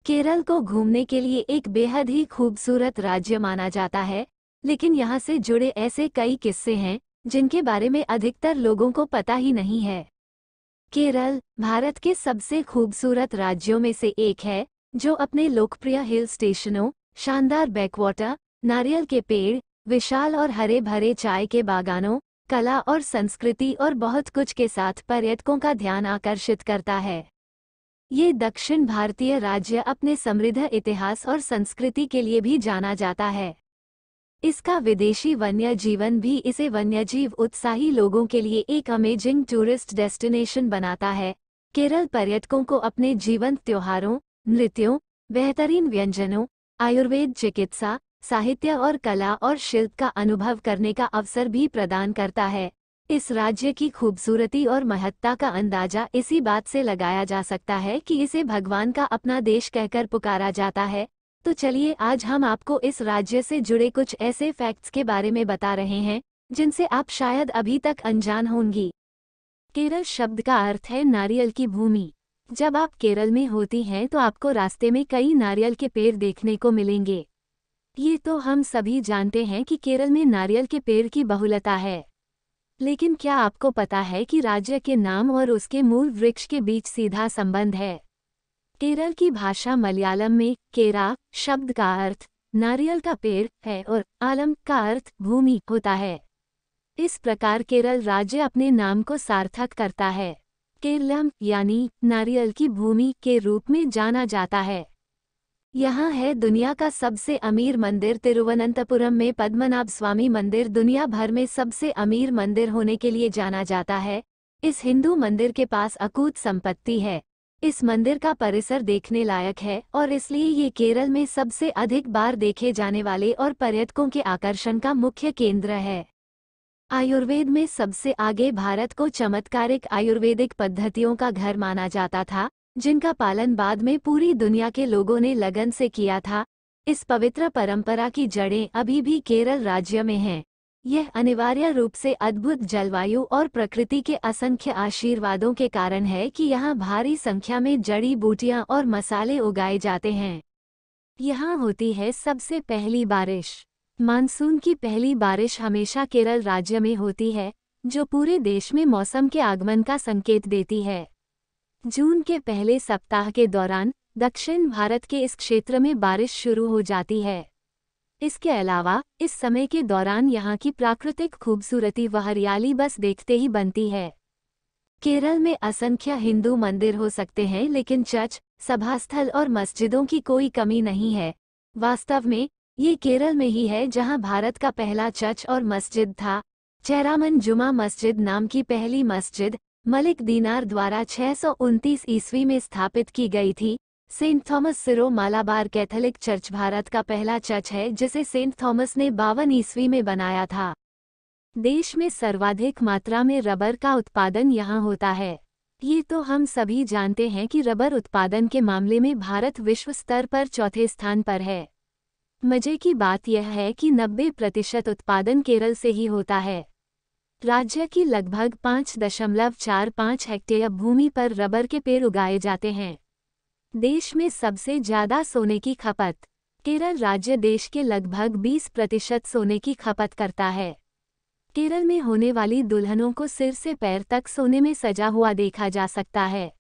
केरल को घूमने के लिए एक बेहद ही खूबसूरत राज्य माना जाता है, लेकिन यहाँ से जुड़े ऐसे कई किस्से हैं जिनके बारे में अधिकतर लोगों को पता ही नहीं है। केरल भारत के सबसे खूबसूरत राज्यों में से एक है, जो अपने लोकप्रिय हिल स्टेशनों, शानदार बैकवाटर, नारियल के पेड़, विशाल और हरे भरे चाय के बागानों, कला और संस्कृति और बहुत कुछ के साथ पर्यटकों का ध्यान आकर्षित करता है। ये दक्षिण भारतीय राज्य अपने समृद्ध इतिहास और संस्कृति के लिए भी जाना जाता है। इसका विदेशी वन्य जीवन भी इसे वन्यजीव उत्साही लोगों के लिए एक अमेजिंग टूरिस्ट डेस्टिनेशन बनाता है। केरल पर्यटकों को अपने जीवंत त्योहारों, नृत्यों, बेहतरीन व्यंजनों, आयुर्वेद चिकित्सा, साहित्य और कला और शिल्प का अनुभव करने का अवसर भी प्रदान करता है। इस राज्य की खूबसूरती और महत्ता का अंदाजा इसी बात से लगाया जा सकता है कि इसे भगवान का अपना देश कहकर पुकारा जाता है। तो चलिए आज हम आपको इस राज्य से जुड़े कुछ ऐसे फैक्ट्स के बारे में बता रहे हैं जिनसे आप शायद अभी तक अनजान होंगी। केरल शब्द का अर्थ है नारियल की भूमि। जब आप केरल में होती हैं तो आपको रास्ते में कई नारियल के पेड़ देखने को मिलेंगे। ये तो हम सभी जानते हैं कि केरल में नारियल के पेड़ की बहुलता है, लेकिन क्या आपको पता है कि राज्य के नाम और उसके मूल वृक्ष के बीच सीधा संबंध है। केरल की भाषा मलयालम में केरा शब्द का अर्थ नारियल का पेड़ है और आलम का अर्थ भूमि होता है। इस प्रकार केरल राज्य अपने नाम को सार्थक करता है। केरलम यानी नारियल की भूमि के रूप में जाना जाता है। यहाँ है दुनिया का सबसे अमीर मंदिर। तिरुवनंतपुरम में पद्मनाभ स्वामी मंदिर दुनिया भर में सबसे अमीर मंदिर होने के लिए जाना जाता है। इस हिंदू मंदिर के पास अकूत संपत्ति है। इस मंदिर का परिसर देखने लायक है और इसलिए ये केरल में सबसे अधिक बार देखे जाने वाले और पर्यटकों के आकर्षण का मुख्य केंद्र है। आयुर्वेद में सबसे आगे भारत को चमत्कारिक आयुर्वेदिक पद्धतियों का घर माना जाता था, जिनका पालन बाद में पूरी दुनिया के लोगों ने लगन से किया था। इस पवित्र परंपरा की जड़ें अभी भी केरल राज्य में हैं। यह अनिवार्य रूप से अद्भुत जलवायु और प्रकृति के असंख्य आशीर्वादों के कारण है कि यहाँ भारी संख्या में जड़ी बूटियां और मसाले उगाए जाते हैं। यहाँ होती है सबसे पहली बारिश। मानसून की पहली बारिश हमेशा केरल राज्य में होती है, जो पूरे देश में मौसम के आगमन का संकेत देती है। जून के पहले सप्ताह के दौरान दक्षिण भारत के इस क्षेत्र में बारिश शुरू हो जाती है। इसके अलावा इस समय के दौरान यहाँ की प्राकृतिक खूबसूरती व हरियाली बस देखते ही बनती है। केरल में असंख्य हिंदू मंदिर हो सकते हैं, लेकिन चर्च, सभास्थल और मस्जिदों की कोई कमी नहीं है। वास्तव में ये केरल में ही है जहाँ भारत का पहला चर्च और मस्जिद था। चेरामन जुमा मस्जिद नाम की पहली मस्जिद मलिक दीनार द्वारा 629 ईस्वी में स्थापित की गई थी। Saint Thomas Syro Malabar Catholic church Bharat का पहला चर्च है जिसे सेंट थॉमस ने 52 ईस्वी में बनाया था। देश में सर्वाधिक मात्रा में रबर का उत्पादन यहाँ होता है। ये तो हम सभी जानते हैं कि रबर उत्पादन के मामले में भारत विश्व स्तर पर चौथे स्थान पर है। मजे की बात यह है कि 90% उत्पादन केरल से ही होता है। राज्य की लगभग 5.45 हेक्टेयर भूमि पर रबर के पेड़ उगाए जाते हैं। देश में सबसे ज्यादा सोने की खपत। केरल राज्य देश के लगभग 20% सोने की खपत करता है। केरल में होने वाली दुल्हनों को सिर से पैर तक सोने में सजा हुआ देखा जा सकता है।